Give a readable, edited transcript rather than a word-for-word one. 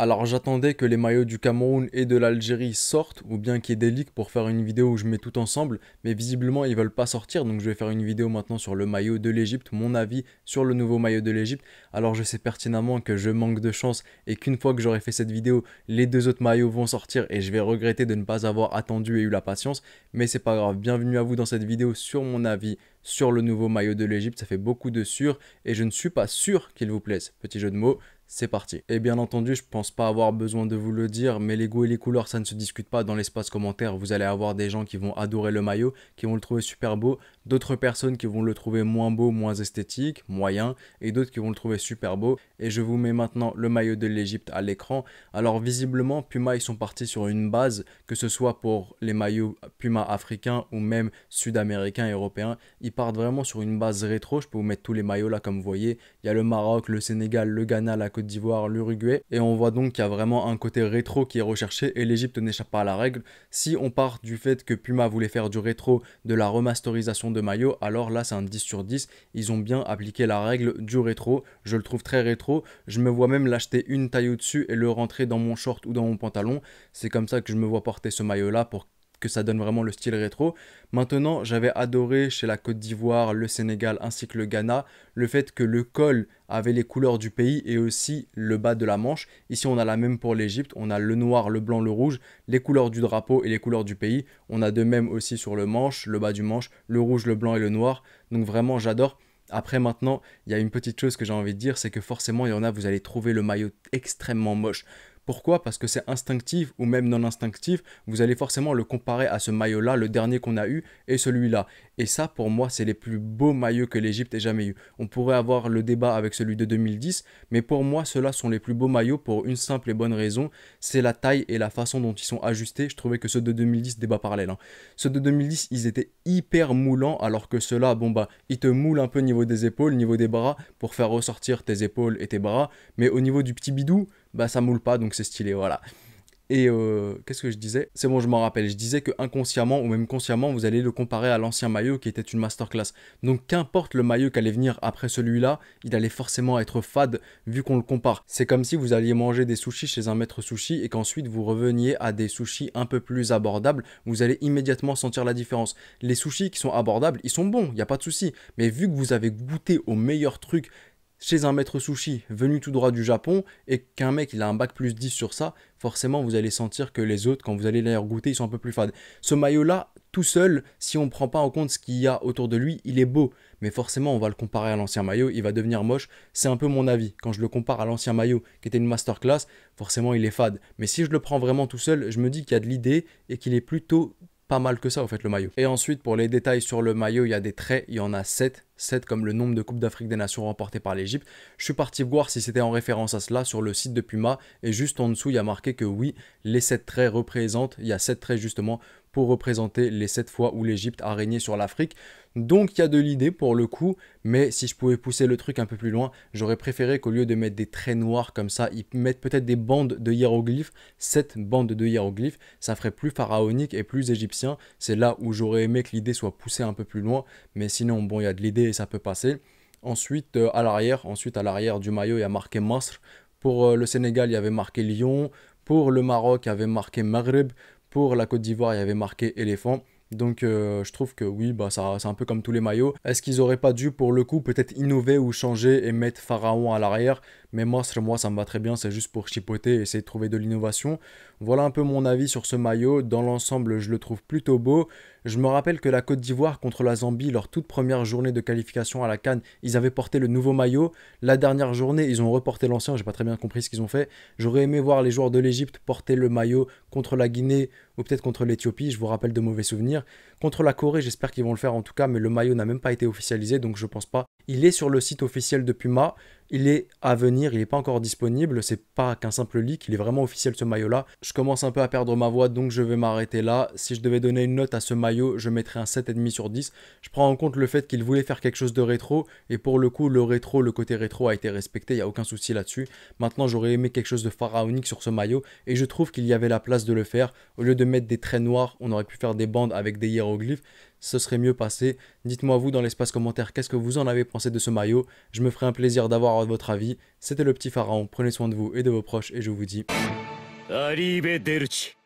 Alors j'attendais que les maillots du Cameroun et de l'Algérie sortent ou bien qu'il y ait des leaks pour faire une vidéo où je mets tout ensemble, mais visiblement ils veulent pas sortir, donc je vais faire une vidéo maintenant sur le maillot de l'Égypte, mon avis sur le nouveau maillot de l'Égypte. Alors je sais pertinemment que je manque de chance et qu'une fois que j'aurai fait cette vidéo, les deux autres maillots vont sortir et je vais regretter de ne pas avoir attendu et eu la patience, mais c'est pas grave. Bienvenue à vous dans cette vidéo sur mon avis sur le nouveau maillot de l'Égypte. Ça fait beaucoup de sûr et je ne suis pas sûr qu'il vous plaise. Petit jeu de mots. C'est parti. Et bien entendu, je pense pas avoir besoin de vous le dire, mais les goûts et les couleurs, ça ne se discute pas dans l'espace commentaire. Vous allez avoir des gens qui vont adorer le maillot, qui vont le trouver super beau, d'autres personnes qui vont le trouver moins beau, moins esthétique, moyen, et d'autres qui vont le trouver super beau. Et je vous mets maintenant le maillot de l'Égypte à l'écran. Alors visiblement, Puma, ils sont partis sur une base, que ce soit pour les maillots Puma africains ou même sud-américains et européens. Ils partent vraiment sur une base rétro. Je peux vous mettre tous les maillots là, comme vous voyez. Il y a le Maroc, le Sénégal, le Ghana, la Côte d'Ivoire, l'Uruguay. Et on voit donc qu'il y a vraiment un côté rétro qui est recherché et l'Égypte n'échappe pas à la règle. Si on part du fait que Puma voulait faire du rétro, de la remasterisation de maillot, alors là c'est un 10 sur 10. Ils ont bien appliqué la règle du rétro. Je le trouve très rétro. Je me vois même l'acheter une taille au-dessus et le rentrer dans mon short ou dans mon pantalon. C'est comme ça que je me vois porter ce maillot là pour que ça donne vraiment le style rétro. Maintenant, j'avais adoré chez la Côte d'Ivoire, le Sénégal ainsi que le Ghana, le fait que le col avait les couleurs du pays et aussi le bas de la manche. Ici, on a la même pour l'Égypte, on a le noir, le blanc, le rouge, les couleurs du drapeau et les couleurs du pays. On a de même aussi sur le manche, le bas du manche, le rouge, le blanc et le noir. Donc vraiment, j'adore. Après maintenant, il y a une petite chose que j'ai envie de dire, c'est que forcément, il y en a, vous allez trouver le maillot extrêmement moche. Pourquoi? Parce que c'est instinctif ou même non instinctif, vous allez forcément le comparer à ce maillot-là, le dernier qu'on a eu, et celui-là. Et ça, pour moi, c'est les plus beaux maillots que l'Égypte ait jamais eu. On pourrait avoir le débat avec celui de 2010, mais pour moi, ceux-là sont les plus beaux maillots pour une simple et bonne raison, c'est la taille et la façon dont ils sont ajustés. Je trouvais que ceux de 2010, débat parallèle, hein. Ceux de 2010, ils étaient hyper moulants, alors que ceux-là, bon bah, ils te moulent un peu au niveau des épaules, au niveau des bras, pour faire ressortir tes épaules et tes bras, mais au niveau du petit bidou, bah ça moule pas, donc c'est stylé, voilà. Et qu'est-ce que je disais? C'est bon, je m'en rappelle. Je disais que inconsciemment ou même consciemment, vous allez le comparer à l'ancien maillot qui était une masterclass. Donc qu'importe le maillot qui allait venir après celui-là, il allait forcément être fade vu qu'on le compare. C'est comme si vous alliez manger des sushis chez un maître sushi et qu'ensuite vous reveniez à des sushis un peu plus abordables. Vous allez immédiatement sentir la différence. Les sushis qui sont abordables, ils sont bons, il n'y a pas de souci. Mais vu que vous avez goûté au meilleur truc chez un maître sushi venu tout droit du Japon et qu'un mec il a un bac plus 10 sur ça, forcément vous allez sentir que les autres, quand vous allez les goûter, ils sont un peu plus fades. Ce maillot-là, tout seul, si on ne prend pas en compte ce qu'il y a autour de lui, il est beau. Mais forcément, on va le comparer à l'ancien maillot, il va devenir moche. C'est un peu mon avis. Quand je le compare à l'ancien maillot, qui était une masterclass, forcément il est fade. Mais si je le prends vraiment tout seul, je me dis qu'il y a de l'idée et qu'il est plutôt pas mal que ça, au fait, le maillot. Et ensuite, pour les détails sur le maillot, il y a des traits, il y en a 7. 7 comme le nombre de Coupes d'Afrique des Nations remportées par l'Égypte. Je suis parti voir si c'était en référence à cela sur le site de Puma. Et juste en dessous, il y a marqué que oui, les 7 traits représentent, il y a 7 traits justement pour représenter les 7 fois où l'Égypte a régné sur l'Afrique. Donc il y a de l'idée pour le coup, mais si je pouvais pousser le truc un peu plus loin, j'aurais préféré qu'au lieu de mettre des traits noirs comme ça, ils mettent peut-être des bandes de hiéroglyphes, 7 bandes de hiéroglyphes, ça ferait plus pharaonique et plus égyptien. C'est là où j'aurais aimé que l'idée soit poussée un peu plus loin, mais sinon bon, il y a de l'idée et ça peut passer. Ensuite à l'arrière du maillot, il y a marqué Masr. Pour le Sénégal, il y avait marqué Lion. Pour le Maroc, il y avait marqué Maghreb. Pour la Côte d'Ivoire, il y avait marqué éléphant. Donc je trouve que oui, bah ça c'est un peu comme tous les maillots. Est-ce qu'ils auraient pas dû pour le coup peut-être innover ou changer et mettre Pharaon à l'arrière? Mais moi ça me va très bien, c'est juste pour chipoter et essayer de trouver de l'innovation. Voilà un peu mon avis sur ce maillot. Dans l'ensemble, je le trouve plutôt beau. Je me rappelle que la Côte d'Ivoire contre la Zambie, leur toute première journée de qualification à la CAN, ils avaient porté le nouveau maillot. La dernière journée, ils ont reporté l'ancien, j'ai pas très bien compris ce qu'ils ont fait. J'aurais aimé voir les joueurs de l'Égypte porter le maillot contre la Guinée ou peut-être contre l'Éthiopie, je vous rappelle de mauvais souvenirs. Contre la Corée, j'espère qu'ils vont le faire en tout cas, mais le maillot n'a même pas été officialisé, donc je pense pas. Il est sur le site officiel de Puma, il est à venir, il n'est pas encore disponible, c'est pas qu'un simple leak, il est vraiment officiel ce maillot-là. Je commence un peu à perdre ma voix, donc je vais m'arrêter là. Si je devais donner une note à ce maillot, je mettrais un 7,5 sur 10. Je prends en compte le fait qu'il voulait faire quelque chose de rétro, et pour le coup, le côté rétro a été respecté, il n'y a aucun souci là-dessus. Maintenant, j'aurais aimé quelque chose de pharaonique sur ce maillot, et je trouve qu'il y avait la place de le faire. Au lieu de mettre des traits noirs, on aurait pu faire des bandes avec des hiéroglyphes. ce serait mieux passé. Dites-moi vous dans l'espace commentaire qu'est-ce que vous en avez pensé de ce maillot. Je me ferai un plaisir d'avoir votre avis. C'était le petit pharaon, prenez soin de vous et de vos proches et je vous dis... Arrivederci.